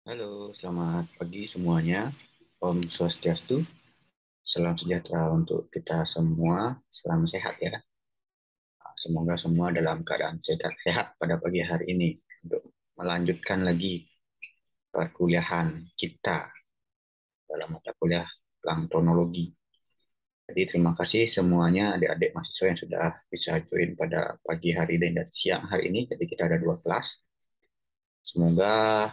Halo, selamat pagi semuanya. Om Swastiastu, salam sejahtera untuk kita semua. Salam sehat ya. Semoga semua dalam keadaan sehat pada pagi hari ini untuk melanjutkan lagi perkuliahan kita dalam mata kuliah planktonologi. Jadi terima kasih semuanya adik-adik mahasiswa yang sudah bisa join pada pagi hari dan siang hari ini. Jadi kita ada dua kelas. Semoga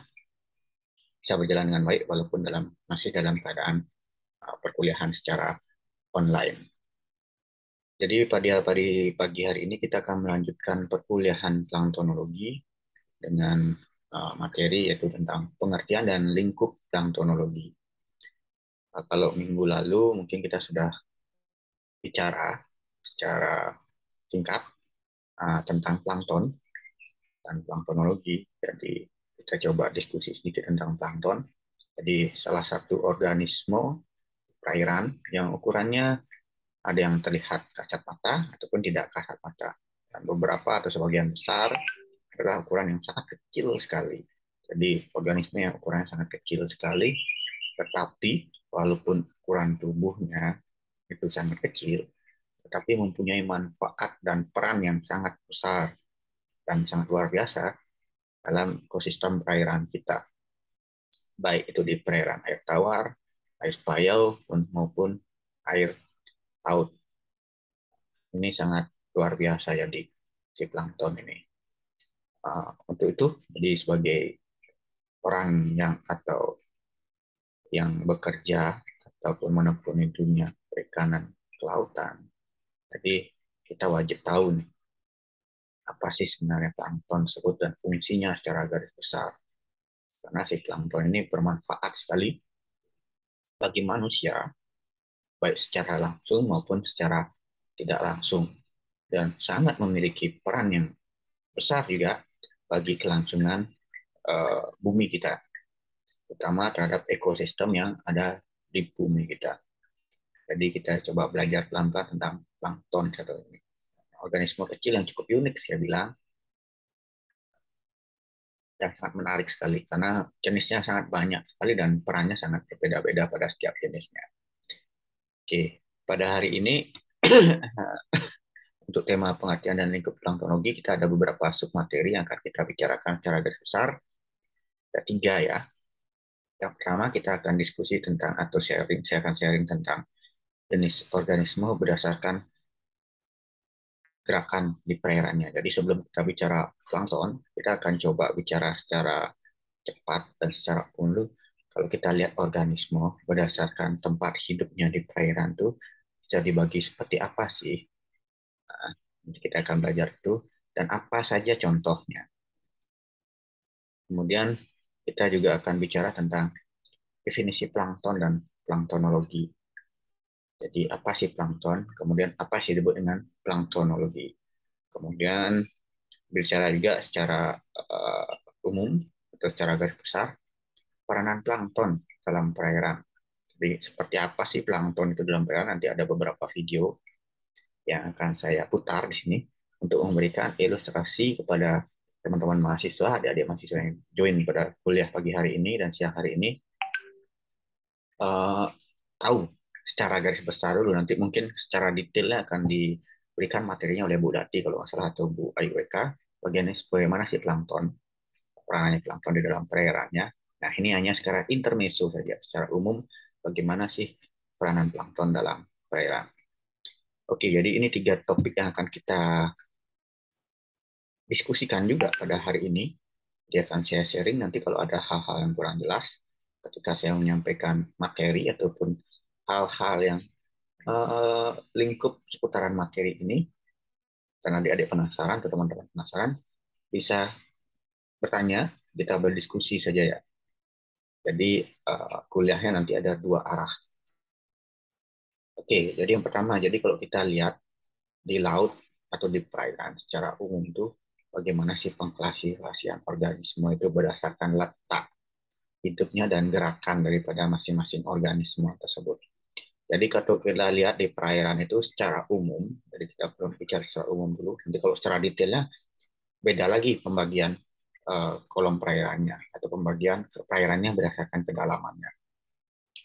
bisa berjalan dengan baik walaupun masih dalam keadaan perkuliahan secara online. Jadi pada pagi hari ini kita akan melanjutkan perkuliahan planktonologi dengan materi yaitu tentang pengertian dan lingkup planktonologi. Kalau minggu lalu mungkin kita sudah bicara secara singkat tentang plankton dan planktonologi. Jadi kita coba diskusi sedikit tentang plankton. Jadi salah satu organisme perairan yang ukurannya ada yang terlihat kasat mata ataupun tidak kasat mata. Dan beberapa atau sebagian besar adalah ukuran yang sangat kecil sekali. Jadi organisme yang ukurannya sangat kecil sekali, tetapi walaupun ukuran tubuhnya itu sangat kecil, tetapi mempunyai manfaat dan peran yang sangat besar dan sangat luar biasa dalam ekosistem perairan kita, baik itu di perairan air tawar, air payau, maupun air laut. Ini sangat luar biasa ya di si plankton ini. Untuk itu, jadi sebagai orang atau yang bekerja ataupun menekuni dunia perikanan kelautan, jadi kita wajib tahu nih apa sih sebenarnya plankton tersebut dan fungsinya secara garis besar. Karena si plankton ini bermanfaat sekali bagi manusia, baik secara langsung maupun secara tidak langsung, dan sangat memiliki peran yang besar juga bagi kelangsungan bumi kita, terutama terhadap ekosistem yang ada di bumi kita. Jadi kita coba belajar pelan-pelan tentang plankton satu ini. Organisme kecil yang cukup unik saya bilang, yang sangat menarik sekali karena jenisnya sangat banyak sekali dan perannya sangat berbeda-beda pada setiap jenisnya. Oke, pada hari ini untuk tema pengertian dan lingkup planktonologi kita ada beberapa submateri yang akan kita bicarakan secara garis besar. Ada tiga ya. Yang pertama kita akan diskusi tentang atau sharing, saya akan sharing tentang jenis organisme berdasarkan gerakan di perairannya. Jadi sebelum kita bicara plankton, kita akan coba bicara secara cepat dan secara umum. Kalau kita lihat organisme berdasarkan tempat hidupnya di perairan itu bisa dibagi seperti apa sih? Nah, nanti kita akan belajar itu dan apa saja contohnya. Kemudian kita juga akan bicara tentang definisi plankton dan planktonologi. Jadi apa sih plankton? Kemudian apa sih disebut dengan planktonologi? Kemudian bicara juga secara umum atau secara garis besar peranan plankton dalam perairan. Jadi seperti apa sih plankton itu dalam perairan? Nanti ada beberapa video yang akan saya putar di sini untuk memberikan ilustrasi kepada teman-teman mahasiswa, adik-adik mahasiswa yang join pada kuliah pagi hari ini dan siang hari ini uh, tahu secara garis besar dulu. Nanti mungkin secara detailnya akan diberikan materinya oleh Bu Dati kalau nggak salah atau Bu Ayu Eka. Bagaimana sih plankton, peranannya plankton di dalam perairannya. Nah ini hanya secara intermezzo saja. Secara umum bagaimana sih peranan plankton dalam perairan. Oke, jadi ini tiga topik yang akan kita diskusikan juga pada hari ini. Dia akan saya sharing nanti kalau ada hal-hal yang kurang jelas ketika saya menyampaikan materi ataupun hal-hal yang lingkup seputaran materi ini. Karena adik-adik penasaran atau teman-teman penasaran, bisa bertanya, kita berdiskusi saja ya. Jadi kuliahnya nanti ada dua arah. Oke, jadi yang pertama, jadi kalau kita lihat di laut atau di perairan secara umum itu bagaimana sih pengklasifikasian organisme itu berdasarkan letak hidupnya dan gerakan daripada masing-masing organisme tersebut. Jadi kalau kita lihat di perairan itu secara umum, jadi kita belum bicara secara umum dulu. Nanti kalau secara detailnya beda lagi pembagian kolom perairannya atau pembagian perairannya berdasarkan kedalamannya.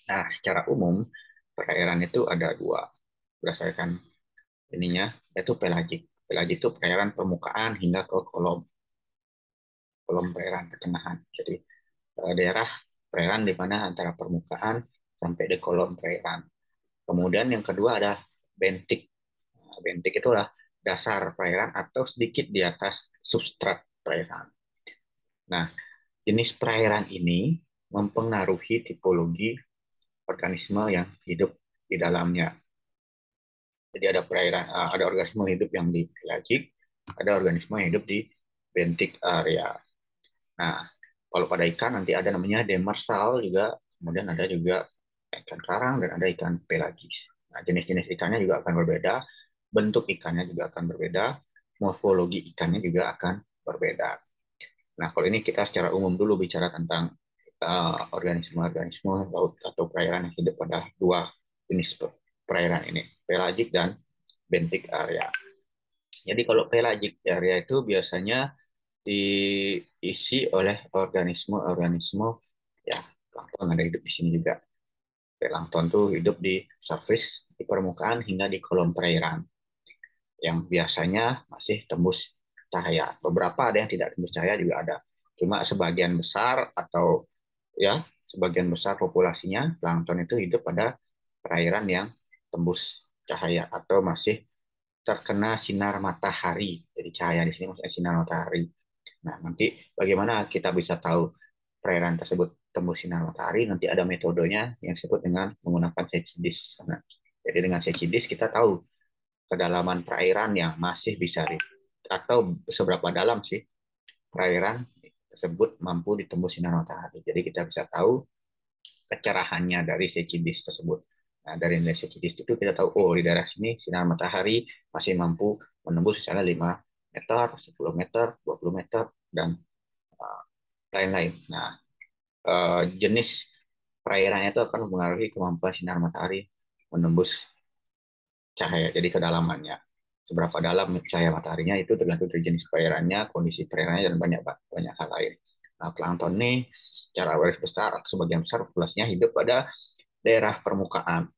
Nah, secara umum perairan itu ada dua berdasarkan ininya, yaitu pelagik. Pelagik itu perairan permukaan hingga ke kolom kolom perairan pertengahan. Jadi daerah perairan di mana antara permukaan sampai di kolom perairan. Kemudian yang kedua ada bentik. Nah, bentik itulah dasar perairan atau sedikit di atas substrat perairan. Nah, jenis perairan ini mempengaruhi tipologi organisme yang hidup di dalamnya. Jadi ada perairan, ada organisme hidup yang di pelagik, ada organisme yang hidup di bentik area. Nah, kalau pada ikan nanti ada namanya demersal juga, kemudian ada juga ikan karang dan ada ikan pelagis. Nah, jenis-jenis ikannya juga akan berbeda, bentuk ikannya juga akan berbeda, morfologi ikannya juga akan berbeda. Nah, kalau ini kita secara umum dulu bicara tentang organisme-organisme laut atau perairan yang hidup pada dua jenis perairan ini, pelagik dan bentik area. Jadi kalau pelagik area itu biasanya diisi oleh organisme-organisme ya plankton ada hidup di sini juga. Plankton tuh hidup di surface, di permukaan hingga di kolom perairan yang biasanya masih tembus cahaya. Beberapa ada yang tidak tembus cahaya juga ada. Cuma sebagian besar atau ya sebagian besar populasinya plankton itu hidup pada perairan yang tembus cahaya atau masih terkena sinar matahari. Jadi cahaya di sini maksudnya sinar matahari. Nah, nanti bagaimana kita bisa tahu perairan tersebut tembus sinar matahari? Nanti ada metodenya yang disebut dengan menggunakan Secchidis. Nah, jadi dengan Secchidis kita tahu kedalaman perairan yang masih bisa atau seberapa dalam sih perairan tersebut mampu ditembus sinar matahari. Jadi kita bisa tahu kecerahannya dari Secchidis tersebut. Nah, dari nilai Secchidis itu kita tahu, oh di daerah sini sinar matahari masih mampu menembus misalnya 5 meter, 10 meter, 20 meter, dan lain-lain. Nah, jenis perairannya itu akan mempengaruhi kemampuan sinar matahari menembus cahaya, jadi kedalamannya. Seberapa dalam cahaya mataharinya itu tergantung dari jenis perairannya, kondisi perairannya, dan banyak banyak hal lain. Nah, plankton ini secara garis besar atau sebagian besar populasinya hidup pada daerah permukaan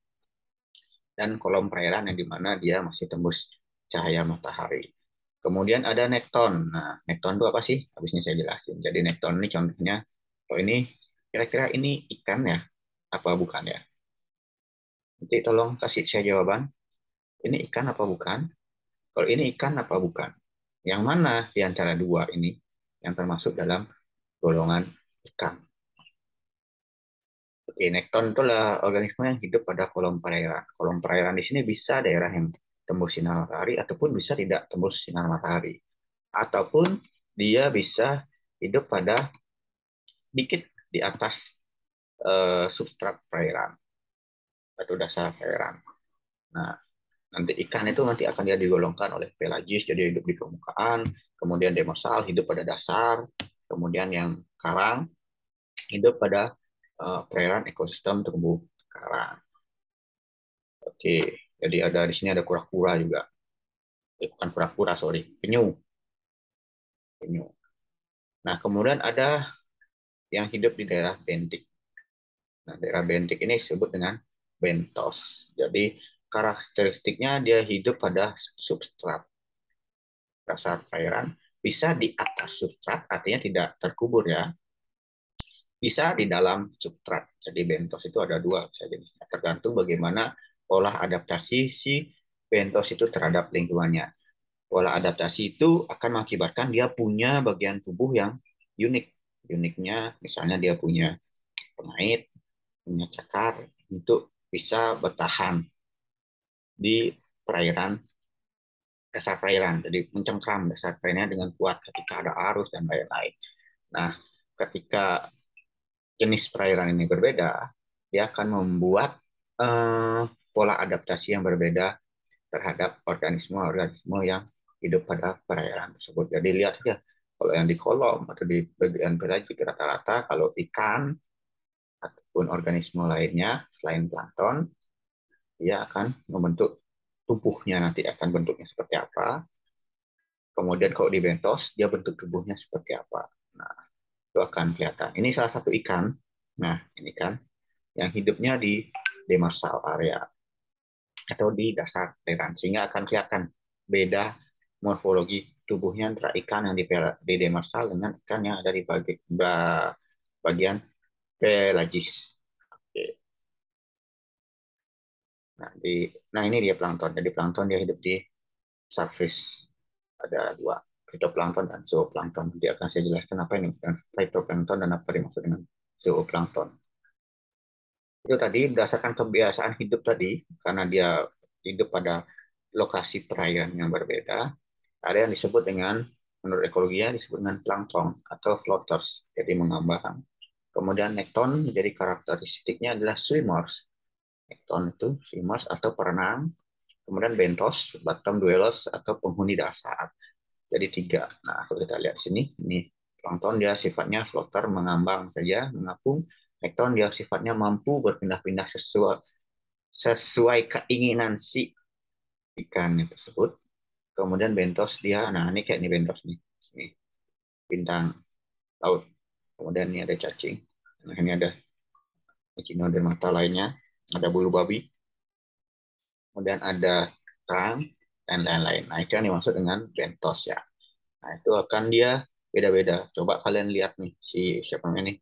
dan kolom perairan yang dimana dia masih tembus cahaya matahari. Kemudian ada nekton. Nah, nekton itu apa sih? Habisnya saya jelasin. Jadi nekton ini contohnya, oh ini kira-kira ini ikan ya? Apa bukan ya? Nanti tolong kasih saya jawaban. Ini ikan apa bukan? Kalau ini ikan apa bukan? Yang mana di antara dua ini yang termasuk dalam golongan ikan? Oke, nekton itulah organisme yang hidup pada kolom perairan. Kolom perairan di sini bisa daerah yang tembus sinar matahari ataupun bisa tidak tembus sinar matahari. Ataupun dia bisa hidup pada sedikit di atas substrat perairan atau dasar perairan. Nah, nanti ikan itu nanti akan dia digolongkan oleh pelagis, jadi hidup di permukaan, kemudian demersal hidup pada dasar, kemudian yang karang hidup pada perairan ekosistem terumbu karang. Oke, jadi ada di sini ada kura-kura juga. Bukan kura-kura, sorry, penyu. Penyu. Nah, kemudian ada yang hidup di daerah bentik. Nah, daerah bentik ini disebut dengan bentos. Jadi, karakteristiknya dia hidup pada substrat dasar perairan, bisa di atas substrat, artinya tidak terkubur ya, bisa di dalam substrat. Jadi bentos itu ada dua bisa jenisnya, tergantung bagaimana pola adaptasi si bentos itu terhadap lingkungannya. Pola adaptasi itu akan mengakibatkan dia punya bagian tubuh yang unik. Uniknya misalnya dia punya pengait, punya cakar untuk bisa bertahan di perairan, dasar perairan. Jadi mencengkram dasar perairannya dengan kuat ketika ada arus dan lain-lain. Nah, ketika jenis perairan ini berbeda, dia akan membuat pola adaptasi yang berbeda terhadap organisme-organisme yang hidup pada perairan tersebut. Jadi lihat ya, kalau yang di kolom atau di bagian pelagik rata-rata kalau ikan ataupun organisme lainnya selain plankton, dia akan membentuk tubuhnya nanti akan bentuknya seperti apa. Kemudian kalau di bentos, dia bentuk tubuhnya seperti apa. Nah, itu akan kelihatan. Ini salah satu ikan. Nah, ini kan yang hidupnya di demersal area atau di dasar perairan, sehingga akan kelihatan beda morfologi tubuhnya antara ikan yang di demersal dengan ikan yang ada di bagian pelagis. Oke. Nah, ini dia plankton. Jadi plankton dia hidup di surface. Ada dua, fitoplankton dan zooplankton. Nanti akan saya jelaskan apa ini fitoplankton dan apa dimaksud dengan zooplankton. Itu tadi berdasarkan kebiasaan hidup tadi, karena dia hidup pada lokasi perairan yang berbeda, ada yang disebut dengan, menurut ekologinya disebut dengan plankton atau floaters, jadi mengambang. Kemudian nekton, jadi karakteristiknya adalah swimmers. Nekton itu swimmers atau perenang. Kemudian bentos, bottom dwellers atau penghuni dasar. Jadi tiga. Nah, kalau kita lihat di sini, ini plankton dia sifatnya floater, mengambang saja, mengapung. Nekton dia sifatnya mampu berpindah-pindah sesuai keinginan si ikan tersebut. Kemudian bentos dia, nah ini kayak ini bentos nih, ini bintang laut. Kemudian ini ada cacing. Nah, ini ada echinodermata lainnya, ada bulu babi, kemudian ada kerang, dan lain-lain. Nah, itu yang dimaksud dengan bentos ya. Nah, itu akan dia beda-beda. Coba kalian lihat nih, si siapa namanya nih,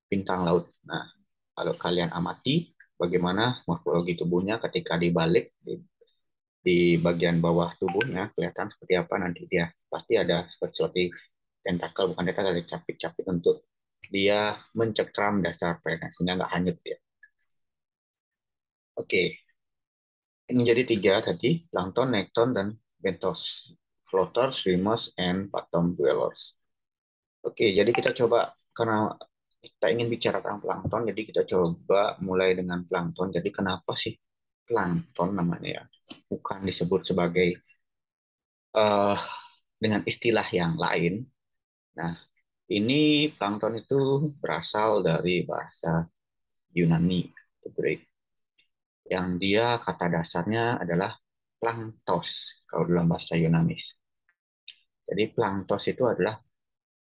bintang laut. Nah, kalau kalian amati bagaimana morfologi tubuhnya ketika dibalik di bagian bawah tubuhnya, kelihatan seperti apa nanti dia. Pasti ada seperti tentakel, bukan tentakel, ada capit-capit untuk dia mencekram dasar perairan sehingga nggak hanyut ya. Oke, ini jadi tiga tadi, plankton, nekton, dan bentos. Floaters, swimmers, and bottom dwellers. Oke, jadi kita coba, karena kita ingin bicara tentang plankton, jadi kita coba mulai dengan plankton. Jadi kenapa sih plankton namanya ya? Bukan disebut sebagai uh, dengan istilah yang lain. Nah, ini plankton itu berasal dari bahasa Yunani, Greek, yang dia kata dasarnya adalah planktos kalau dalam bahasa Yunanis. Jadi planktos itu adalah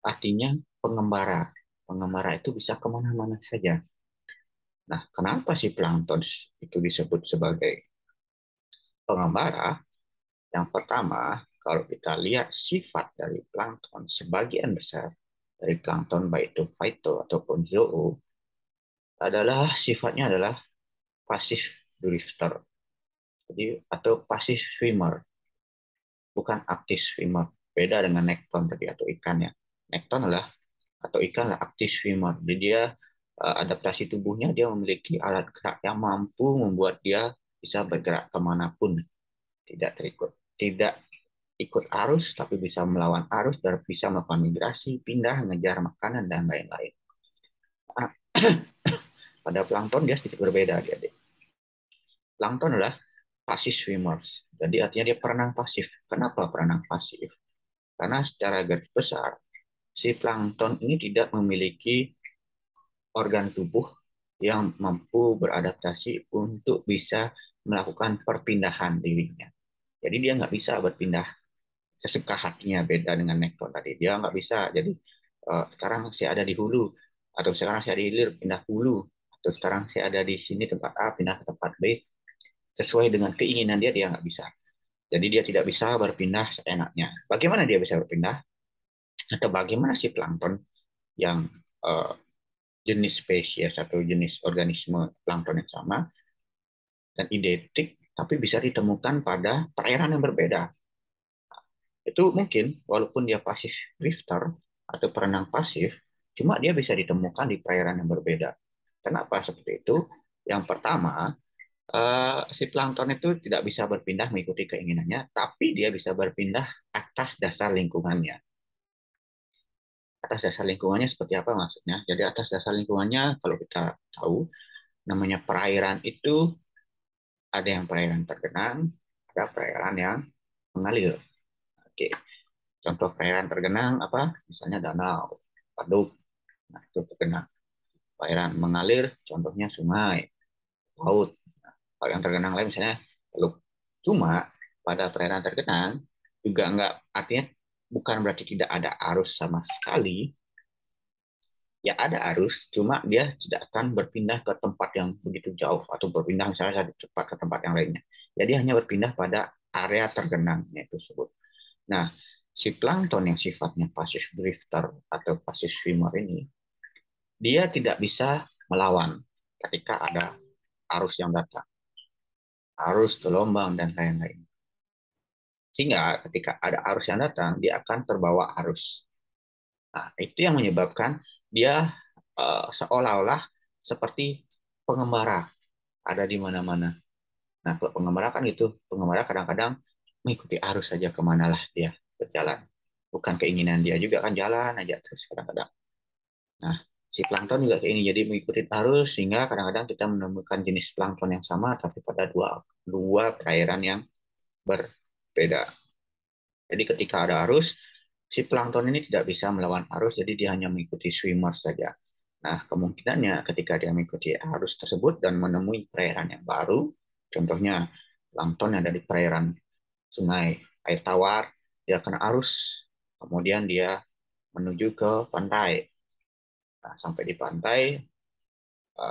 artinya pengembara. Pengembara itu bisa kemana-mana saja. Nah, kenapa sih plankton itu disebut sebagai pengembara? Yang pertama, kalau kita lihat sifat dari plankton, sebagian besar dari plankton, baik itu phyto ataupun zoo, adalah sifatnya adalah passive drifter, jadi atau passive swimmer, bukan active swimmer. Beda dengan nekton tadi atau ikan ya. Nekton adalah atau ikan adalah active swimmer. Jadi dia adaptasi tubuhnya dia memiliki alat gerak yang mampu membuat dia bisa bergerak kemanapun, tidak ikut arus, tapi bisa melawan arus dan bisa melakukan migrasi, pindah, mengejar makanan, dan lain-lain. Nah, pada plankton dia sedikit berbeda. Plankton adalah passive swimmers. Jadi artinya dia perenang pasif. Kenapa perenang pasif? Karena secara garis besar, si plankton ini tidak memiliki organ tubuh yang mampu beradaptasi untuk bisa melakukan perpindahan dirinya. Jadi dia nggak bisa berpindah sesuka hatinya, beda dengan nekton tadi. Dia nggak bisa. Jadi sekarang saya ada di hulu, atau sekarang saya ada di hilir, pindah hulu, atau sekarang saya ada di sini tempat A, pindah ke tempat B, sesuai dengan keinginan dia, dia nggak bisa. Jadi dia tidak bisa berpindah seenaknya. Bagaimana dia bisa berpindah? Atau bagaimana si plankton yang uh, jenis spesies atau jenis organisme plankton yang sama dan identik, tapi bisa ditemukan pada perairan yang berbeda. Itu mungkin walaupun dia pasif drifter atau perenang pasif, cuma dia bisa ditemukan di perairan yang berbeda. Kenapa seperti itu? Yang pertama, si plankton itu tidak bisa berpindah mengikuti keinginannya, tapi dia bisa berpindah atas dasar lingkungannya. Atas dasar lingkungannya seperti apa maksudnya? Jadi atas dasar lingkungannya, kalau kita tahu, namanya perairan itu ada yang perairan tergenang, ada perairan yang mengalir. Oke, contoh perairan tergenang apa? Misalnya danau, waduk, nah itu tergenang. Perairan mengalir, contohnya sungai, laut. Nah, kalau yang tergenang lain misalnya teluk. Cuma pada perairan tergenang juga enggak, artinya bukan berarti tidak ada arus sama sekali, Ya ada arus, cuma dia tidak akan berpindah ke tempat yang begitu jauh atau berpindah misalnya satu tempat ke tempat yang lainnya. Jadi hanya berpindah pada area tergenangnya itu tersebut. Nah, si plankton yang sifatnya passive drifter atau passive swimmer ini, dia tidak bisa melawan ketika ada arus yang datang, arus, gelombang, dan lain-lain. Sehingga ketika ada arus yang datang, dia akan terbawa arus. Nah, itu yang menyebabkan dia seolah-olah seperti pengembara ada di mana-mana. Nah, kalau pengembara kan itu, pengembara kadang-kadang mengikuti arus saja kemana lah dia berjalan. Bukan keinginan dia juga kan jalan aja terus kadang-kadang. Nah, si plankton juga kayak ini, jadi mengikuti arus sehingga kadang-kadang kita menemukan jenis plankton yang sama tapi pada dua perairan yang berbeda. Jadi ketika ada arus, si plankton ini tidak bisa melawan arus, jadi dia hanya mengikuti swimmer saja. Nah, kemungkinannya ketika dia mengikuti arus tersebut dan menemui perairan yang baru, contohnya plankton yang ada di perairan sungai air tawar, dia kena arus, kemudian dia menuju ke pantai. Nah, sampai di pantai,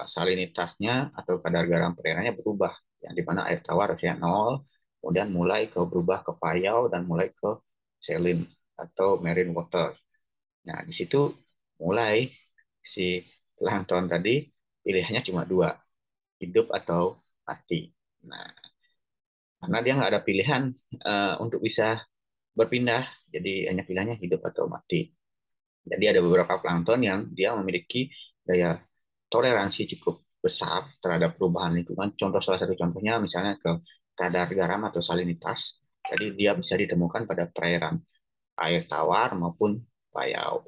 salinitasnya atau kadar garam perairannya berubah, yang di mana air tawar harusnya nol, kemudian mulai ke berubah ke payau dan mulai ke saline atau marine water. Nah, di situ mulai si plankton tadi pilihannya cuma dua, hidup atau mati. Nah, karena dia nggak ada pilihan untuk bisa berpindah, jadi hanya pilihannya hidup atau mati. Jadi ada beberapa plankton yang dia memiliki daya toleransi cukup besar terhadap perubahan lingkungan. Contoh salah satu contohnya misalnya ke kadar garam atau salinitas. Jadi dia bisa ditemukan pada perairan air tawar maupun payau.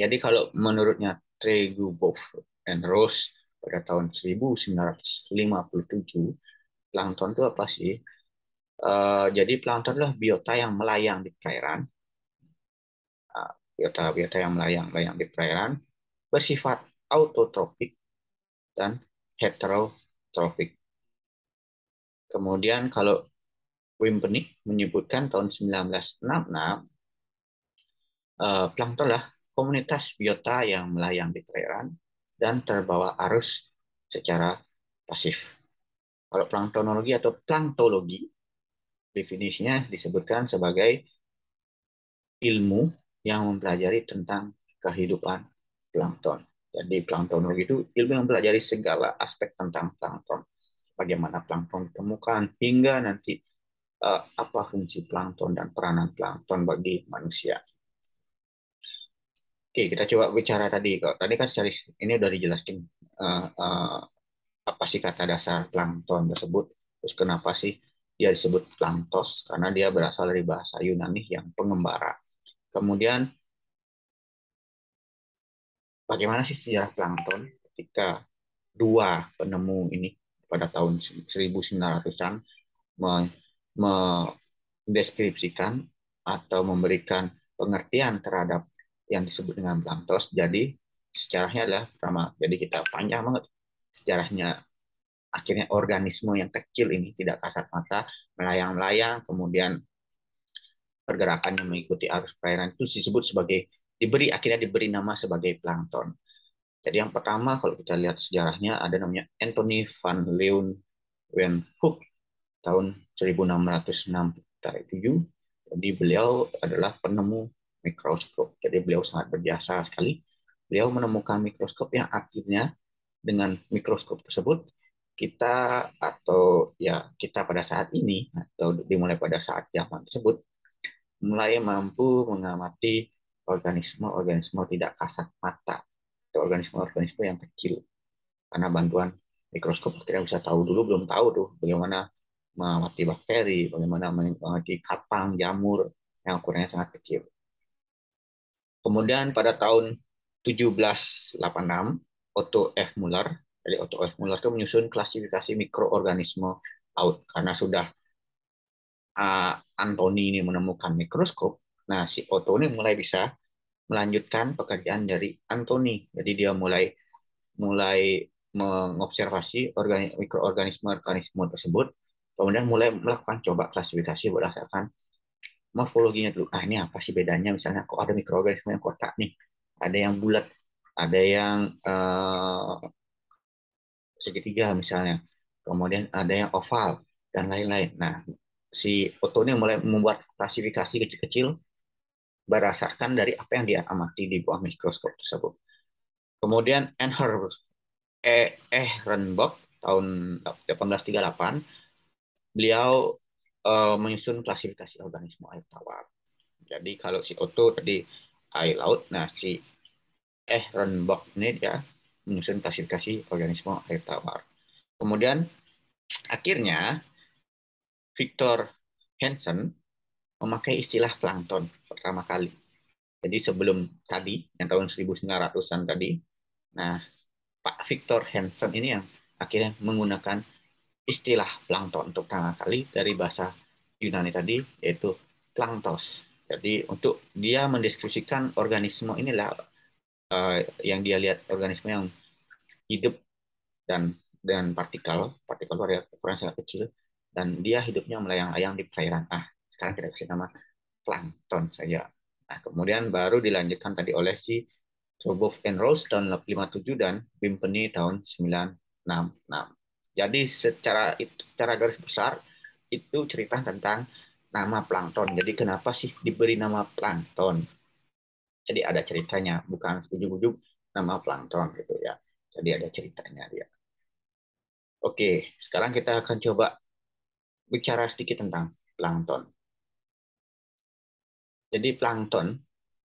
Jadi kalau menurutnya Tregubov and Rose pada tahun 1957, plankton itu apa sih? Jadi plankton adalah biota yang melayang di perairan, biota-biota yang melayang di perairan, bersifat autotrofik dan heterotropik. Kemudian kalau Wimpenny menyebutkan tahun 1966, plankton lah komunitas biota yang melayang di perairan dan terbawa arus secara pasif. Kalau planktonologi atau planktologi, definisinya disebutkan sebagai ilmu yang mempelajari tentang kehidupan plankton. Jadi planktonologi itu ilmu yang mempelajari segala aspek tentang plankton. Bagaimana plankton ditemukan, hingga nanti apa fungsi plankton dan peranan plankton bagi manusia. Oke, kita coba bicara tadi. Kalau tadi kan secara ini udah dijelasin uh, uh, apa sih kata dasar plankton tersebut, terus kenapa sih dia disebut planktos, karena dia berasal dari bahasa Yunani yang pengembara. Kemudian bagaimana sih sejarah plankton ketika dua penemu ini pada tahun 1900-an mendeskripsikan atau memberikan pengertian terhadap yang disebut dengan planktos. Jadi sejarahnya adalah pertama, jadi kita panjang banget sejarahnya. Akhirnya organisme yang kecil ini tidak kasat mata, melayang-layang, kemudian pergerakannya mengikuti arus perairan itu disebut sebagai akhirnya diberi nama sebagai plankton. Jadi yang pertama kalau kita lihat sejarahnya ada namanya Anthony van Leeuwenhoek tahun 1667. Jadi beliau adalah penemu mikroskop. Jadi beliau sangat berjasa sekali. Beliau menemukan mikroskop yang akhirnya dengan mikroskop tersebut kita atau ya kita pada saat ini atau dimulai pada saat zaman tersebut mulai mampu mengamati organisme-organisme tidak kasat mata atau organisme-organisme yang kecil karena bantuan mikroskop kita bisa tahu. Dulu belum tahu tuh bagaimana mengamati bakteri, bagaimana mengamati kapang, jamur yang ukurannya sangat kecil. Kemudian pada tahun 1786, Otto F. Muller, jadi Otto F. Muller itu menyusun klasifikasi mikroorganisme laut karena sudah Anthony ini menemukan mikroskop. Nah, si Otto ini mulai bisa melanjutkan pekerjaan dari Anthony. Jadi dia mulai mulai mengobservasi mikroorganisme-organisme tersebut, kemudian mulai melakukan coba klasifikasi berdasarkan morfologinya dulu. Ah, ini apa sih bedanya? Misalnya, kok ada mikroorganisme yang kotak nih, ada yang bulat. ada yang segitiga misalnya, kemudian ada yang oval dan lain-lain. Nah, si Otto ini mulai membuat klasifikasi kecil-kecil berdasarkan dari apa yang dia amati di bawah mikroskop tersebut. Kemudian Ehrenberg tahun 1838 beliau menyusun klasifikasi organisme air tawar. Jadi kalau si Otto tadi air laut, nah si Ehrenberg ini dia menyusun klasifikasi organisme air tawar. Kemudian akhirnya Victor Hansen memakai istilah plankton pertama kali. Jadi sebelum tadi, yang tahun 1900-an tadi, nah Pak Victor Hansen ini yang akhirnya menggunakan istilah plankton untuk pertama kali dari bahasa Yunani tadi, yaitu planktos. Jadi untuk dia mendeskripsikan organisme inilah yang dia lihat organisme yang hidup dan partikel partikel ukuran sangat kecil dan dia hidupnya melayang-layang di perairan. Sekarang kita kasih nama plankton saja. Nah, kemudian baru dilanjutkan tadi oleh si Rogoff and Rose tahun 57 dan Bimpeny tahun 966. Jadi secara garis besar itu cerita tentang nama plankton. Jadi kenapa sih diberi nama plankton? Jadi ada ceritanya, bukan ujuk-ujuk nama plankton gitu ya. Jadi ada ceritanya dia. Oke, sekarang kita akan coba bicara sedikit tentang plankton. Jadi plankton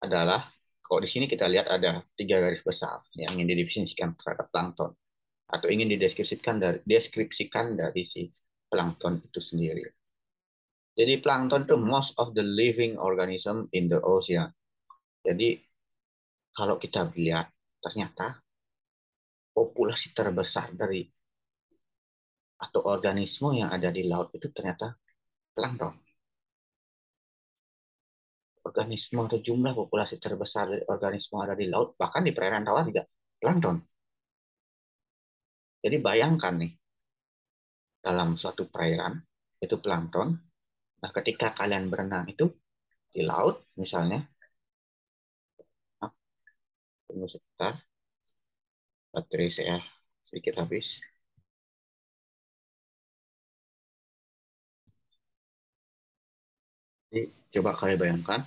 adalah, kalau di sini kita lihat ada tiga garis besar yang ingin didefinisikan terhadap plankton atau ingin deskripsikan dari si plankton itu sendiri. Jadi plankton itu most of the living organism in the ocean. Jadi kalau kita lihat ternyata populasi terbesar dari atau organisme yang ada di laut itu ternyata plankton. Organisme atau jumlah populasi terbesar dari organisme ada di laut, bahkan di perairan tawar juga plankton. Jadi bayangkan nih, dalam suatu perairan, itu plankton. Nah, ketika kalian berenang itu di laut, misalnya, tunggu sebentar, baterai saya sedikit habis. Jadi, coba kalian bayangkan,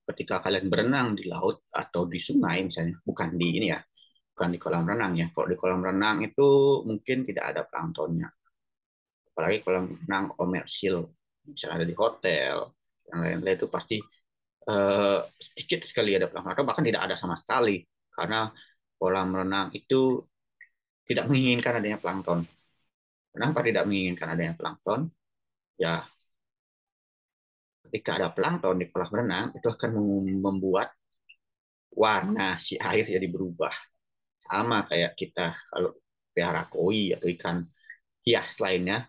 ketika kalian berenang di laut atau di sungai misalnya, bukan di ini ya, bukan di kolam renang ya. Kalau di kolam renang itu mungkin tidak ada planktonnya. Apalagi kolam renang komersil, misalnya ada di hotel, yang lain-lain itu pasti sedikit sekali ada plankton, atau bahkan tidak ada sama sekali. Karena kolam renang itu tidak menginginkan adanya plankton. Kenapa tidak menginginkan adanya plankton? Ya, ketika ada plankton di kolam renang, itu akan membuat warna si air jadi berubah. Sama kayak kita kalau pelihara koi atau ikan hias lainnya,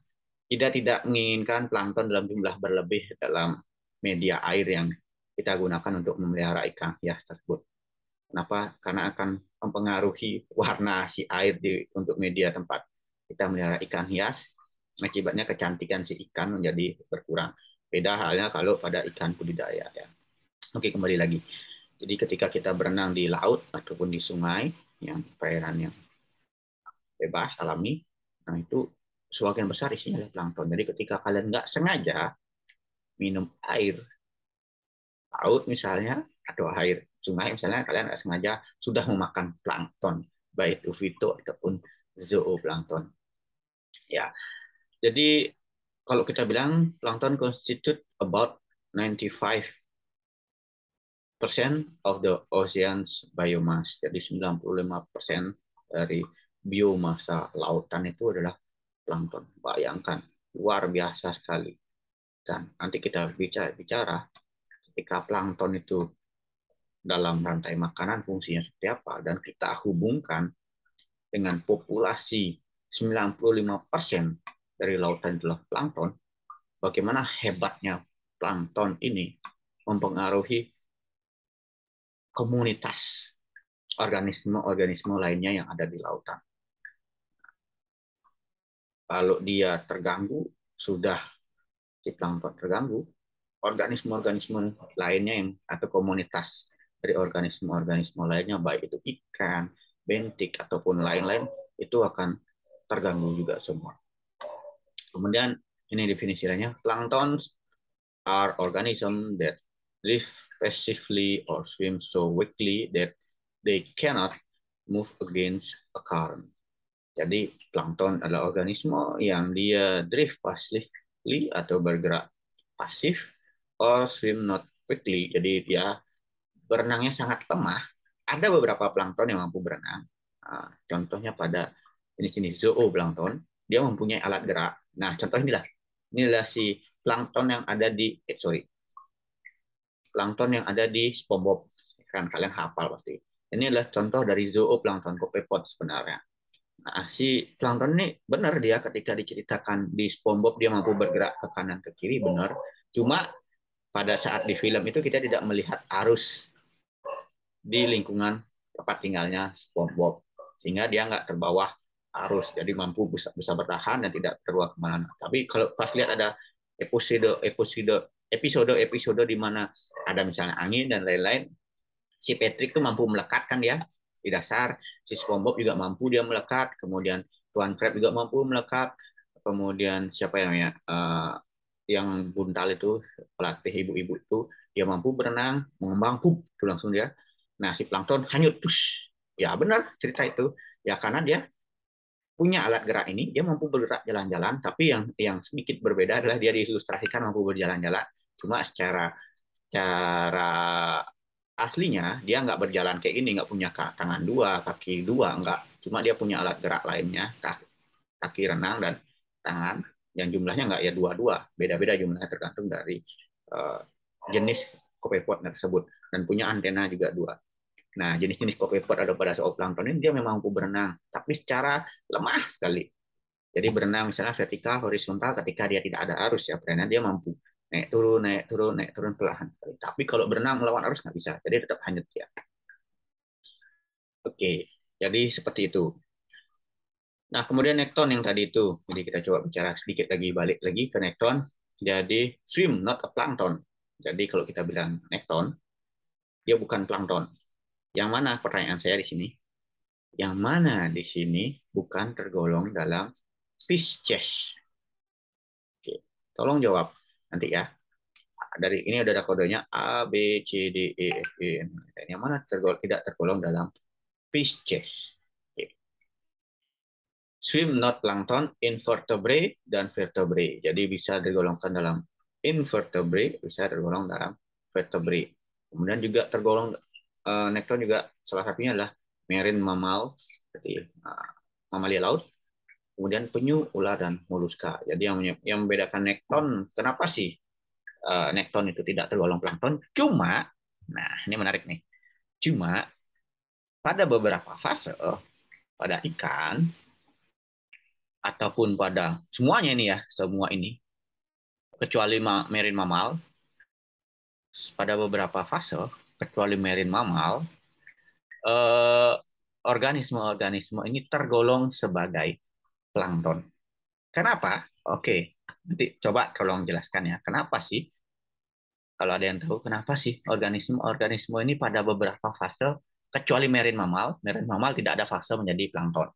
kita tidak menginginkan plankton dalam jumlah berlebih dalam media air yang kita gunakan untuk memelihara ikan hias tersebut. Kenapa? Karena akan mempengaruhi warna si air untuk media tempat kita melihara ikan hias. Akibatnya kecantikan si ikan menjadi berkurang. Beda halnya kalau pada ikan budidaya. Ya. Oke, kembali lagi. Jadi ketika kita berenang di laut ataupun di sungai, yang perairan yang bebas, alami, nah itu sebagian besar isinya adalah plankton. Jadi ketika kalian nggak sengaja minum air laut misalnya, atau air sungai misalnya, kalian nggak sengaja sudah memakan plankton, baik itu fito ataupun zooplankton. Ya, jadi kalau kita bilang plankton constitute about 95% of the ocean's biomass. Jadi 95% dari biomasa lautan itu adalah plankton. Bayangkan, luar biasa sekali. Dan nanti kita bicara ketika plankton itu dalam rantai makanan fungsinya seperti apa, dan kita hubungkan dengan populasi 95% dari lautan adalah plankton, bagaimana hebatnya plankton ini mempengaruhi komunitas organisme-organisme lainnya yang ada di lautan. Kalau dia terganggu, sudah si plankton terganggu, organisme-organisme lainnya yang atau komunitas dari organisme-organisme lainnya, baik itu ikan, bentik, ataupun lain-lain, itu akan terganggu juga semua. Kemudian ini definisi lainnya, plankton are organisms that live passively or swim so weakly that they cannot move against a current. Jadi plankton adalah organisme yang dia drift passively atau bergerak pasif or swim not quickly. Jadi dia berenangnya sangat lemah. Ada beberapa plankton yang mampu berenang. Nah, contohnya pada jenis-jenis zooplankton, dia mempunyai alat gerak. Nah, contoh inilah si plankton yang ada di plankton yang ada di SpongeBob. Kan kalian hafal pasti. Ini adalah contoh dari zooplankton copepod sebenarnya. Nah, si plankton ini benar dia ketika diceritakan di SpongeBob dia mampu bergerak ke kanan ke kiri benar. Cuma pada saat di film itu kita tidak melihat arus di lingkungan tempat tinggalnya SpongeBob sehingga dia nggak terbawa arus jadi mampu bisa bertahan dan tidak terbawa kemana. Tapi kalau pas lihat ada episode di mana ada misalnya angin dan lain-lain, si Patrick tuh mampu melekat kan dia di dasar, si SpongeBob juga mampu dia melekat, kemudian Tuan Crab juga mampu melekat, kemudian siapa yang yang buntal itu pelatih ibu-ibu itu dia mampu berenang mengembang itu langsung dia. Nah si plankton hanyut tuh, ya benar cerita itu ya karena dia punya alat gerak ini dia mampu bergerak jalan-jalan tapi yang sedikit berbeda adalah dia diilustrasikan mampu berjalan-jalan cuma secara aslinya dia nggak berjalan kayak ini, nggak punya tangan dua, kaki dua, nggak. Cuma dia punya alat gerak lainnya, kaki renang dan tangan yang jumlahnya nggak ya dua-dua, beda-beda jumlahnya tergantung dari uh, jenis kopepod tersebut dan punya antena juga dua. Nah, jenis-jenis kopepod ada pada zooplankton ini dia memang mampu berenang, tapi secara lemah sekali. Jadi berenang misalnya vertikal, horizontal ketika dia tidak ada arus ya, berenang dia mampu naik turun, naik turun, naik turun perlahan. Tapi kalau berenang melawan arus nggak bisa, jadi tetap hanyut ya. Oke, jadi seperti itu. Nah, kemudian nekton yang tadi itu. Jadi kita coba bicara sedikit lagi, balik lagi ke nekton. Jadi swim, not a plankton. Jadi kalau kita bilang nekton, dia bukan plankton. Yang mana pertanyaan saya di sini? Yang mana di sini bukan tergolong dalam Pisces? Oke, tolong jawab nanti ya. Dari ini udah ada kodenya A, B, C, D, E, F, G. Yang mana tidak tergolong dalam Pisces? Oke. Swim not plankton, invertebrate, dan vertebrate. Jadi bisa tergolongkan dalam invertebrate, bisa tergolong dalam vertebrate. Kemudian juga tergolong nekton juga salah satunya adalah marine mammal, seperti mamalia laut. Kemudian penyu, ular, dan moluska. Jadi yang membedakan nekton, kenapa sih nekton itu tidak tergolong plankton? Cuma, nah ini menarik nih. Cuma pada beberapa fase pada ikan ataupun pada semuanya ini ya, semua ini kecuali marine mammal, pada beberapa fase kecuali marine mammal, eh, organisme-organisme ini tergolong sebagai plankton. Kenapa? Oke, nanti coba tolong jelaskan ya. Kenapa sih? Kalau ada yang tahu, kenapa sih organisme-organisme ini pada beberapa fase, kecuali marine mammal tidak ada fase menjadi plankton.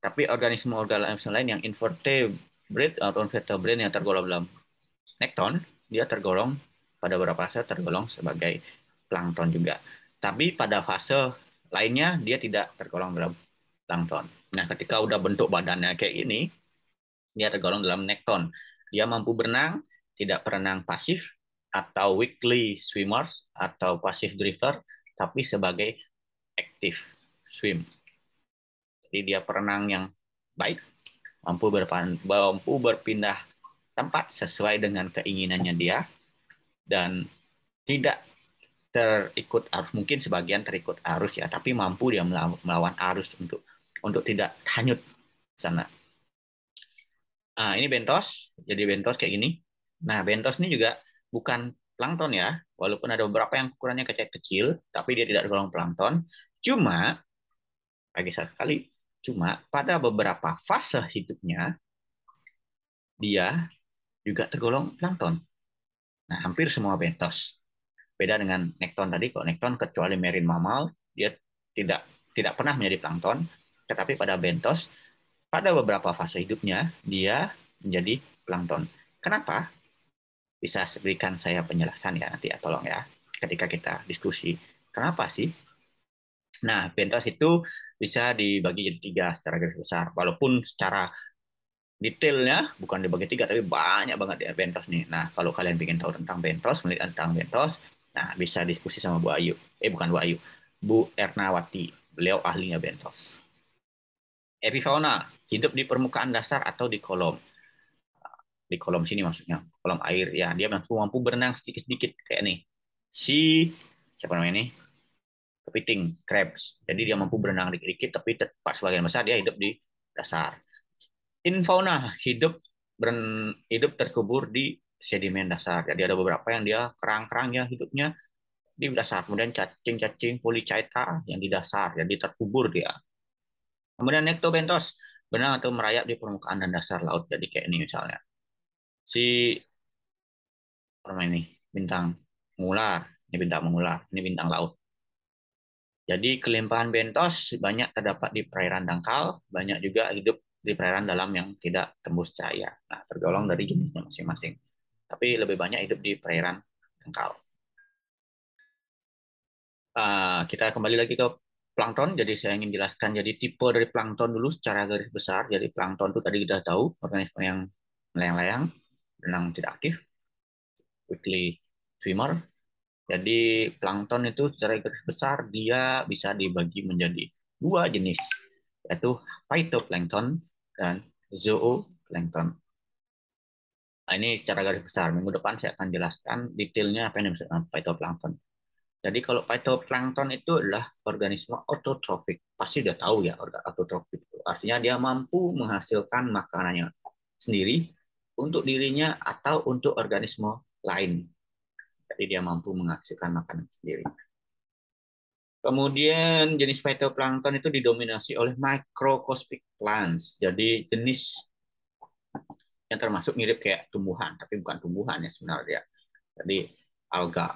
Tapi organisme-organisme lain yang invertebrate atau vertebrate yang tergolong dalam nekton, dia tergolong pada beberapa fase tergolong sebagai plankton juga. Tapi pada fase lainnya dia tidak tergolong dalam plankton. Nah, ketika udah bentuk badannya kayak ini, dia tergolong dalam nekton. Dia mampu berenang, tidak berenang pasif atau weakly swimmers atau passive drifter, tapi sebagai active swim. Jadi dia perenang yang baik, mampu berpindah tempat sesuai dengan keinginannya dia dan tidak terikut arus, mungkin sebagian terikut arus ya, tapi mampu dia melawan arus untuk tidak hanyut sana. Nah, ini bentos, jadi bentos kayak gini. Nah, bentos ini juga bukan plankton ya, walaupun ada beberapa yang ukurannya kecil, tapi dia tidak tergolong plankton. Cuma, lagi sekali, cuma pada beberapa fase hidupnya, dia juga tergolong plankton. Nah, hampir semua bentos. Beda dengan nekton tadi, kalau nekton kecuali marine mammal, dia tidak tidak pernah menjadi plankton, tetapi pada bentos, pada beberapa fase hidupnya, dia menjadi plankton. Kenapa? Bisa berikan saya penjelasan ya nanti ya, tolong ya, ketika kita diskusi. Kenapa sih? Nah, bentos itu bisa dibagi jadi tiga secara garis besar. Walaupun secara detailnya bukan dibagi tiga, tapi banyak banget ya bentos nih. Nah, kalau kalian ingin tahu tentang bentos, melihat tentang bentos, nah bisa diskusi sama Bu Ayu. Bukan Bu Ayu, Bu Ernawati. Beliau ahlinya bentos. Epifauna, hidup di permukaan dasar atau di kolom. Di kolom sini maksudnya, kolom air. Ya, dia mampu berenang sedikit-sedikit kayak nih. Si, siapa namanya ini? Kepiting, crabs. Jadi dia mampu berenang dikit-dikit, tapi tepat sebagian besar dia hidup di dasar. Infauna hidup terkubur di sedimen dasar. Jadi ada beberapa yang dia kerang-kerang ya hidupnya di dasar. Kemudian cacing-cacing polychaeta yang di dasar, jadi terkubur dia. Kemudian nektobentos, benang atau merayap di permukaan dan dasar laut. Jadi kayak ini misalnya. Si apa ini bintang mengular, ini bintang mengular, ini bintang laut. Jadi kelimpahan bentos banyak terdapat di perairan dangkal, banyak juga hidup di perairan dalam yang tidak tembus cahaya. Nah, tergolong dari jenisnya masing-masing. Tapi lebih banyak hidup di perairan dangkal. Kita kembali lagi ke plankton. Jadi saya ingin jelaskan jadi tipe dari plankton dulu secara garis besar. Jadi plankton itu tadi kita tahu organisme yang melayang-layang, renang tidak aktif, quickly swimmer. Jadi plankton itu secara garis besar dia bisa dibagi menjadi dua jenis, yaitu phytoplankton dan zooplankton. Nah, ini secara garis besar. Minggu depan saya akan jelaskan detailnya apa yang dimaksud dengan phytoplankton. Jadi kalau phytoplankton itu adalah organisme autotrofik. Pasti udah tahu ya autotrofik itu. Artinya dia mampu menghasilkan makanannya sendiri untuk dirinya atau untuk organisme lain. Jadi dia mampu menghasilkan makanan sendiri. Kemudian jenis phytoplankton itu didominasi oleh microscopic plants. Jadi jenis yang termasuk mirip kayak tumbuhan, tapi bukan tumbuhan ya sebenarnya. Jadi alga.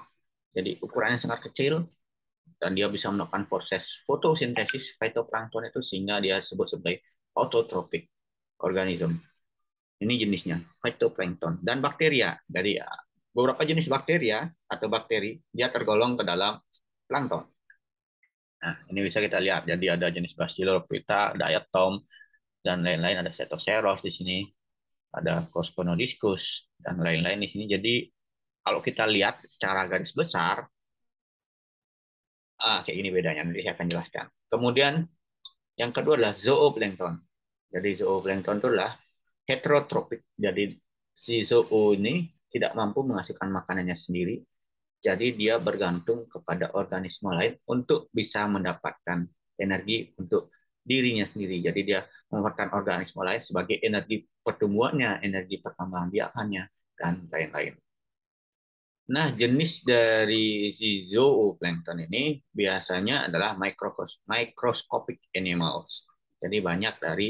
Jadi ukurannya sangat kecil dan dia bisa melakukan proses fotosintesis phytoplankton itu sehingga dia disebut sebagai autotrophic organism. Ini jenisnya phytoplankton dan bakteria. Jadi beberapa jenis bakteria atau bakteri dia tergolong ke dalam plankton. Nah, ini bisa kita lihat. Jadi ada jenis Bacillophyta, diatom, dan lain-lain. Ada Cetoceros di sini, ada Cosponodiscus, dan lain-lain di sini. Jadi kalau kita lihat secara garis besar, kayak gini bedanya. Nanti saya akan jelaskan. Kemudian yang kedua adalah zooplankton. Jadi zooplankton itu adalah heterotropik. Jadi si zoo ini tidak mampu menghasilkan makanannya sendiri. Jadi dia bergantung kepada organisme lain untuk bisa mendapatkan energi untuk dirinya sendiri. Jadi dia memanfaatkan organisme lain sebagai energi pertumbuhannya, energi perkembangan biakannya, dan lain-lain. Nah, jenis dari si zooplankton ini biasanya adalah microscopic animals. Jadi banyak dari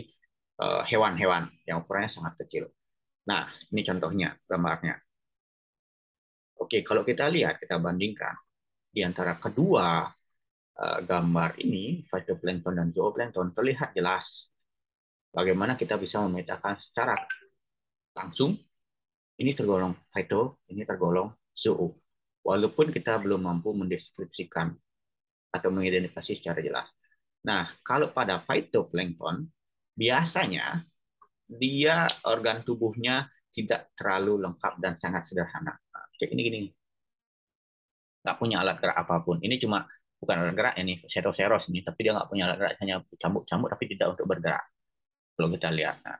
hewan-hewan yang ukurannya sangat kecil. Nah, ini contohnya, gambarnya. Oke, kalau kita lihat, kita bandingkan di antara kedua gambar ini, phytoplankton dan zooplankton, terlihat jelas bagaimana kita bisa memetakan secara langsung ini tergolong phyto, ini tergolong zoo. Walaupun kita belum mampu mendeskripsikan atau mengidentifikasi secara jelas. Nah, kalau pada phytoplankton, biasanya dia organ tubuhnya tidak terlalu lengkap dan sangat sederhana. Nah, kayak ini nggak punya alat gerak apapun. Ini cuma bukan alat gerak ini seros ini, tapi dia nggak punya alat gerak, hanya cambuk-cambuk tapi tidak untuk bergerak. Kalau kita lihat. Nah,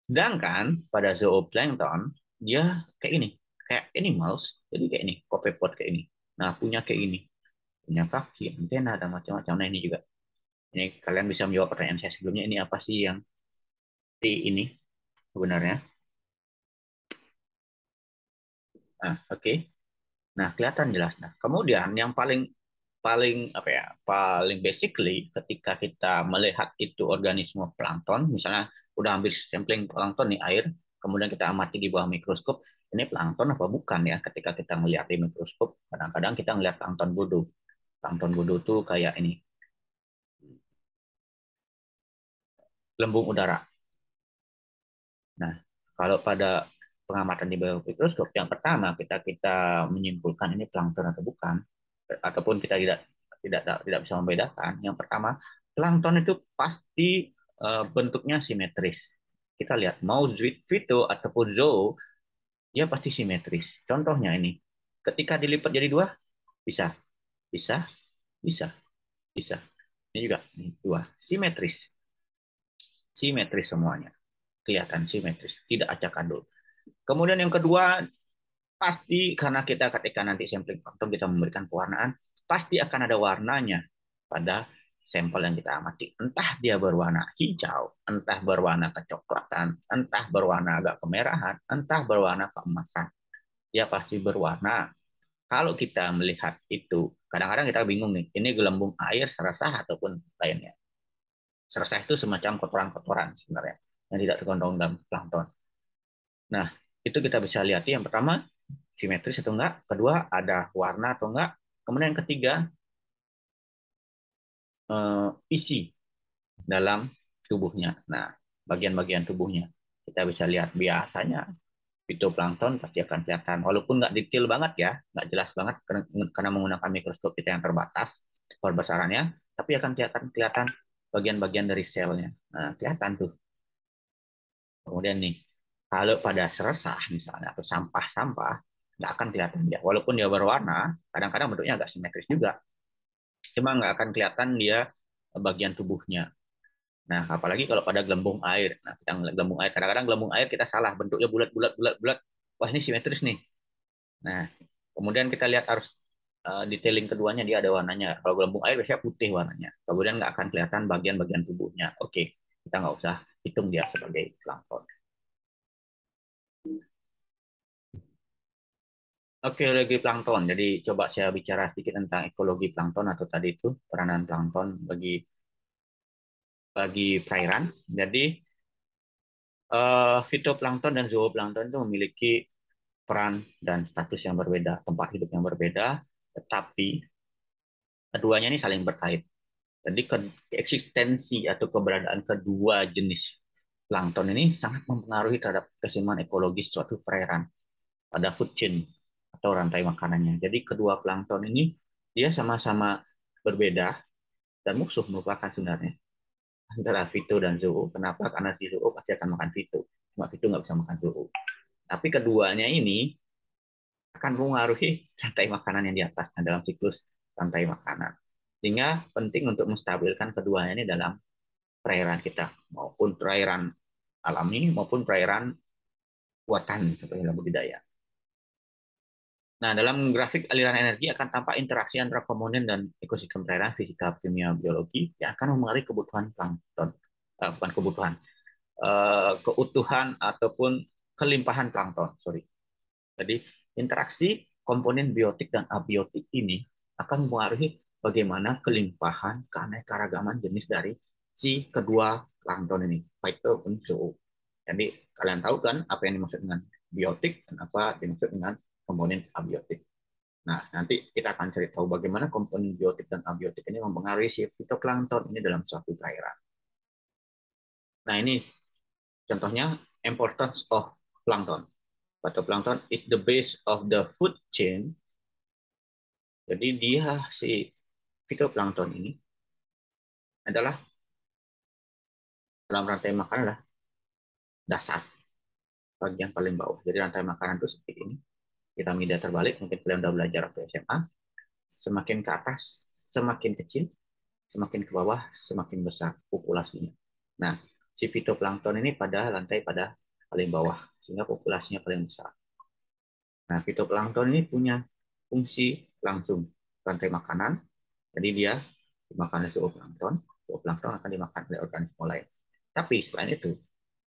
sedangkan pada zooplankton dia kayak ini, kayak animals, jadi kayak ini, copepod kayak ini. Nah, punya kayak ini, punya kaki, antena dan macam-macam. Nah, ini juga. Ini kalian bisa menjawab pertanyaan saya sebelumnya. Ini apa sih yang di ini sebenarnya? Nah, oke. Okay. Nah, kelihatan jelas. Nah, kemudian yang paling paling apa ya paling basically ketika kita melihat itu organisme plankton misalnya udah ambil sampling plankton nih air kemudian kita amati di bawah mikroskop ini plankton apa bukan ya. Ketika kita melihat di mikroskop, kadang-kadang kita melihat plankton bodoh. Plankton bodoh tuh kayak ini, gelembung udara. Nah, kalau pada pengamatan di bawah mikroskop, yang pertama kita kita menyimpulkan ini plankton atau bukan, ataupun kita tidak bisa membedakan. Yang pertama, plankton itu pasti bentuknya simetris. Kita lihat mau Vito ataupun zoo, dia pasti simetris. Contohnya ini, ketika dilipat jadi dua, bisa, bisa, bisa, bisa. Ini juga ini dua, simetris, simetris semuanya, kelihatan simetris, tidak acak adul. Kemudian yang kedua, pasti karena kita ketika nanti sampling faktor kita memberikan pewarnaan, pasti akan ada warnanya pada sampel yang kita amati. Entah dia berwarna hijau, entah berwarna kecoklatan, entah berwarna agak kemerahan, entah berwarna keemasan. Dia pasti berwarna. Kalau kita melihat itu, kadang-kadang kita bingung nih, ini gelembung air, serasah ataupun lainnya. Serasah itu semacam kotoran-kotoran sebenarnya yang tidak tergolong dalam plankton. Nah, itu kita bisa lihat yang pertama simetris atau enggak, kedua ada warna atau enggak, kemudian yang ketiga isi dalam tubuhnya. Nah, bagian-bagian tubuhnya kita bisa lihat biasanya fitoplankton pasti akan kelihatan, walaupun nggak detail banget ya, nggak jelas banget karena menggunakan mikroskop kita yang terbatas perbesarannya, tapi akan kelihatan kelihatan bagian-bagian dari selnya. Nah, kelihatan tuh. Kemudian nih, kalau pada seresah misalnya atau sampah-sampah, nggak akan kelihatan dia. Walaupun dia berwarna, kadang-kadang bentuknya agak simetris juga. Cuma nggak akan kelihatan dia bagian tubuhnya. Nah, apalagi kalau pada gelembung air. Nah, kita ngeliat gelembung air. Kadang-kadang gelembung air kita salah, bentuknya bulat-bulat, bulat-bulat. Wah, ini simetris nih. Nah, kemudian kita lihat harus detailing keduanya dia ada warnanya. Kalau gelembung air biasanya putih warnanya. Kemudian nggak akan kelihatan bagian-bagian tubuhnya. Oke, kita nggak usah hitung dia sebagai plankton. Oke, ekologi plankton. Jadi coba saya bicara sedikit tentang ekologi plankton atau tadi itu peranan plankton bagi perairan. Jadi fitoplankton dan zooplankton itu memiliki peran dan status yang berbeda, tempat hidup yang berbeda, tetapi keduanya ini saling berkait. Jadi eksistensi atau keberadaan kedua jenis plankton ini sangat mempengaruhi terhadap keseimbangan ekologis suatu perairan pada food chain atau rantai makanannya. Jadi kedua plankton ini dia sama-sama berbeda dan musuh merupakan sebenarnya antara Vito dan Zoo. Kenapa? Karena si Zoo pasti akan makan Vito. Cuma Vito nggak bisa makan Zoo. Tapi keduanya ini akan mengaruhi rantai makanan yang di atasnya dalam siklus rantai makanan. Sehingga penting untuk menstabilkan keduanya ini dalam perairan kita, maupun perairan alami, maupun perairan buatan seperti dalam budidaya. Nah, dalam grafik aliran energi akan tampak interaksi antara komponen dan ekosistem perairan, fisika, kimia, biologi yang akan mempengaruhi kebutuhan plankton. Bukan kebutuhan, keutuhan ataupun kelimpahan plankton. Sorry. Jadi interaksi komponen biotik dan abiotik ini akan mempengaruhi bagaimana kelimpahan keanekaragaman jenis dari si kedua plankton ini, phyto dan zoo. Jadi kalian tahu kan apa yang dimaksud dengan biotik dan apa dimaksud dengan komponen abiotik. Nah, nanti kita akan cari tahu bagaimana komponen biotik dan abiotik ini mempengaruhi si fitoplankton ini dalam suatu perairan. Nah, ini contohnya importance of plankton. Phytoplankton is the base of the food chain. Jadi dia si fitoplankton ini adalah dalam rantai makanan adalah dasar bagian paling bawah. Jadi rantai makanan itu seperti ini. Piramida terbalik, mungkin kalian sudah belajar waktu SMA. Semakin ke atas, semakin kecil, semakin ke bawah, semakin besar populasinya. Nah, si fitoplankton ini pada lantai pada paling bawah, sehingga populasinya paling besar. Nah, fitoplankton ini punya fungsi langsung rantai makanan. Jadi dia dimakan oleh zooplankton, zooplankton akan dimakan oleh organisme lain. Tapi selain itu,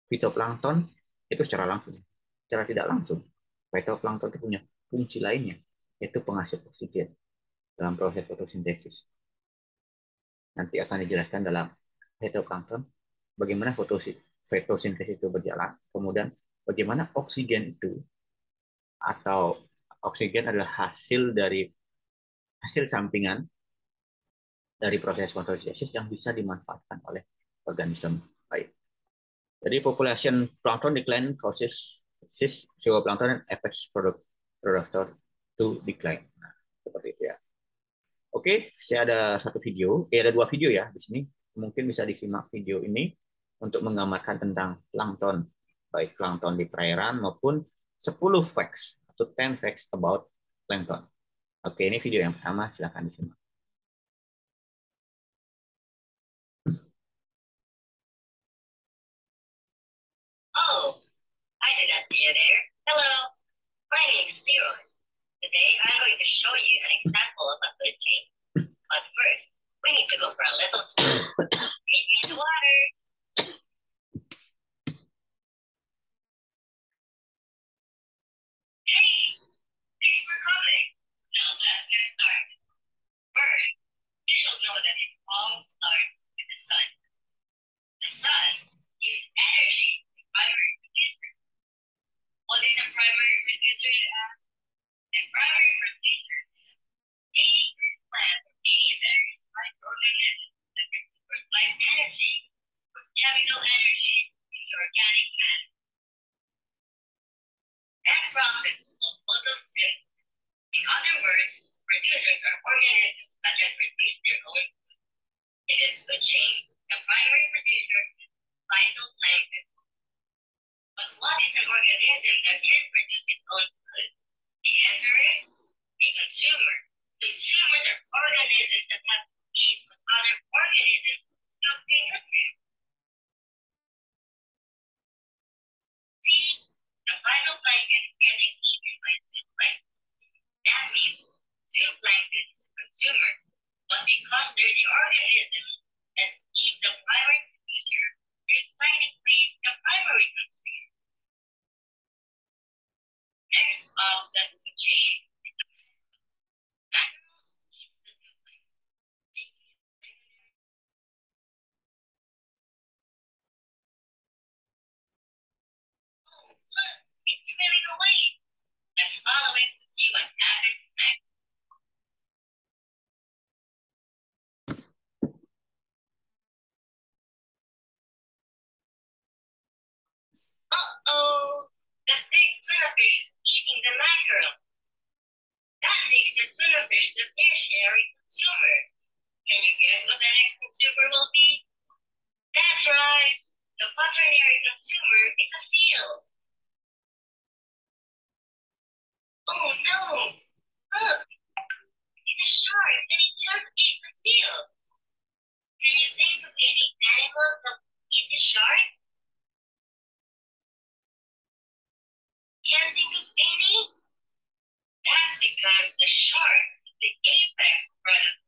fitoplankton itu secara langsung, secara tidak langsung, fitoplankton itu punya fungsi lainnya, yaitu penghasil oksigen dalam proses fotosintesis. Nanti akan dijelaskan dalam fitoplankton bagaimana fotosintesis itu berjalan, kemudian bagaimana oksigen itu atau oksigen adalah hasil sampingan dari proses fotosintesis yang bisa dimanfaatkan oleh organisme. Baik. Jadi population plankton decline causes zooplankton and affects predator to decline. Nah, seperti itu ya. Oke, saya ada satu video, ada dua video ya di sini. Mungkin bisa disimak video ini untuk menggambarkan tentang plankton, baik plankton di perairan maupun 10 facts atau 10 facts about plankton. Oke, ini video yang pertama, silakan disimak. Oh, I did not see you there. Hello, my name is Leroy. Today I'm going to show you an example of a food chain. But first, we need to go for a little swim. Meet me in the water. Hey, thanks for coming. Now let's get started. First, you should know that it all starts with the sun. The sun gives energy to the primary producer. What is a primary producer, you ask? A primary producer is any plant or any very slight organism that can provide energy or chemical energy into organic matter. That process is called photosynthesis. In other words, producers are organisms that can produce their own food. In this food chain, the primary producer is phytoplankton. But what is an organism that can produce its own food? The answer is a consumer. Consumers are organisms that have to eat what other organisms to obtain nutrients. See, the phytoplankton is getting eaten by zooplankton. That means zooplankton is a consumer. But because they're the organism that eat the primary producer, they're technically the primary consumer. Next of the food chain is the mackerel eats the zooplankton, making it secondary. Oh, look, it's swimming away. Let's follow it to see what happens next. Uh-oh, the big tuna fish is eating the mackerel. That makes the tuna fish the tertiary consumer. Can you guess what the next consumer will be? That's right. The quaternary consumer is a seal. Oh no! Look, it's a shark and it just ate the seal. Can you think of any animals that eat the shark? Can't think of any? That's because the shark is the apex predator,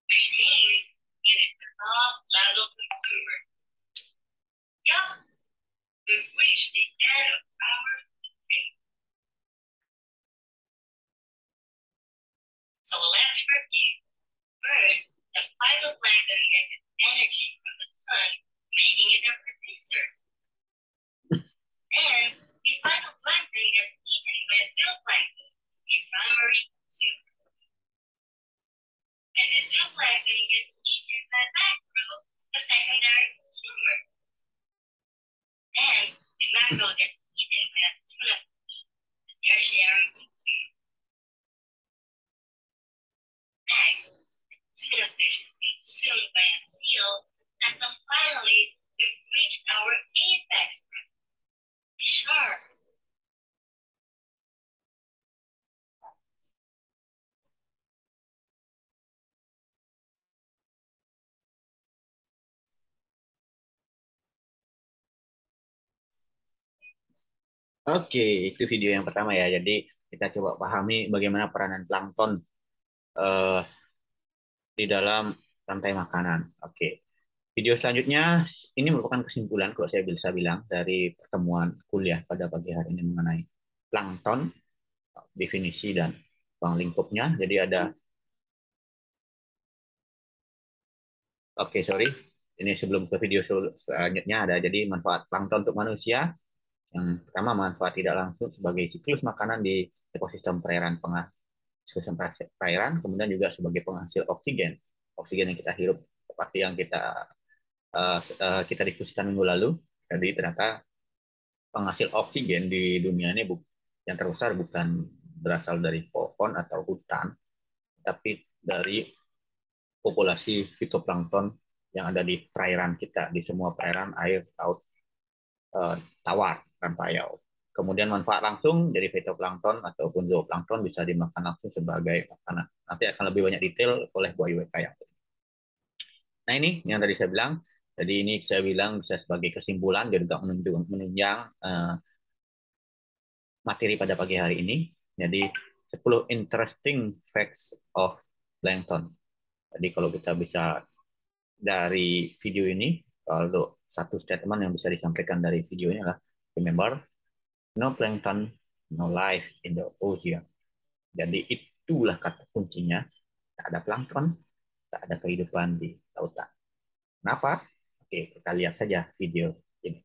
which means it is the top level consumer. Yup, we've reached the end of our video. So let's review. First, the phytoplankton gets its energy from the sun, making it a producer. And the phytoplankton gets eaten by zooplankton, a primary consumer. And the zooplankton gets eaten by mackerel, a secondary consumer. And the mackerel gets eaten by a tuna fish, a tertiary consumer. Next, the tuna fish is consumed by a seal, and then finally, we've reached our apex predator, the shark. Oke, itu video yang pertama ya. Jadi kita coba pahami bagaimana peranan plankton eh, di dalam rantai makanan. Oke, video selanjutnya ini merupakan kesimpulan kalau saya bisa bilang dari pertemuan kuliah pada pagi hari ini mengenai plankton, definisi dan ruang lingkupnya. Jadi ada, sorry, ini sebelum ke video selanjutnya ada jadi manfaat plankton untuk manusia. Yang pertama, manfaat tidak langsung sebagai siklus makanan di ekosistem perairan ekosistem perairan, kemudian juga sebagai penghasil oksigen, oksigen yang kita hirup, seperti yang kita diskusikan minggu lalu. Jadi ternyata penghasil oksigen di dunia ini yang terbesar bukan berasal dari pohon atau hutan, tapi dari populasi fitoplankton yang ada di perairan kita, di semua perairan air, laut, tawar, dan payau. Kemudian manfaat langsung dari fitoplankton ataupun zooplankton bisa dimakan langsung sebagai makanan. Nanti akan lebih banyak detail oleh Bu Ayu kayak. Nah ini yang tadi saya bilang. Jadi ini saya bilang bisa sebagai kesimpulan dan juga menunjang materi pada pagi hari ini. Jadi 10 interesting facts of plankton. Jadi kalau kita bisa dari video ini, kalau satu statement yang bisa disampaikan dari video ini adalah, remember, no plankton, no life in the ocean. Jadi itulah kata kuncinya. Tak ada plankton, tak ada kehidupan di lautan. Kenapa? Oke, kita lihat saja video ini.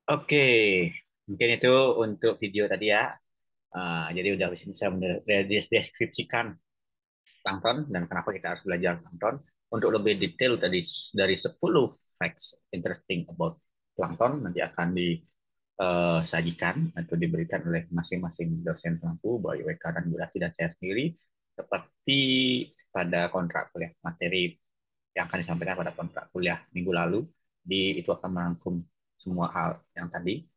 Oke, mungkin itu untuk video tadi ya. Jadi udah bisa mendeskripsikan plankton dan kenapa kita harus belajar plankton. Untuk lebih detail tadi dari 10 facts interesting about plankton nanti akan disajikan atau diberikan oleh masing-masing dosen mampu, Bayu Eka dan Bu Lati dan saya sendiri, seperti pada kontrak kuliah materi yang akan disampaikan pada kontrak kuliah minggu lalu. Itu akan merangkum semua hal yang tadi.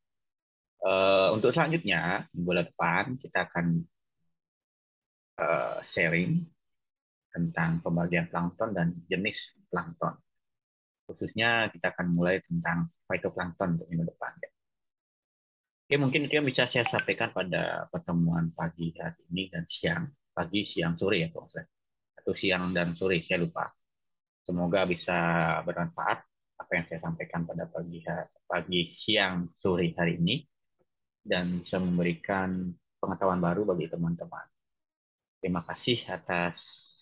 Untuk selanjutnya, minggu depan kita akan sharing tentang pembagian plankton dan jenis plankton. Khususnya kita akan mulai tentang phytoplankton untuk minggu depan. Ya. Oke, mungkin itu yang bisa saya sampaikan pada pertemuan pagi hari ini dan siang. Pagi, siang, sore ya, Pak. Atau siang dan sore, saya lupa. Semoga bisa bermanfaat apa yang saya sampaikan pada pagi, siang, sore hari ini dan bisa memberikan pengetahuan baru bagi teman-teman. Terima kasih atas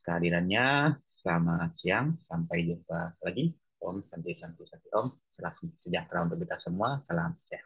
kehadirannya. Selamat siang. Sampai jumpa lagi. Om Santi Santi Santi Om. Salam sejahtera untuk kita semua. Salam sehat.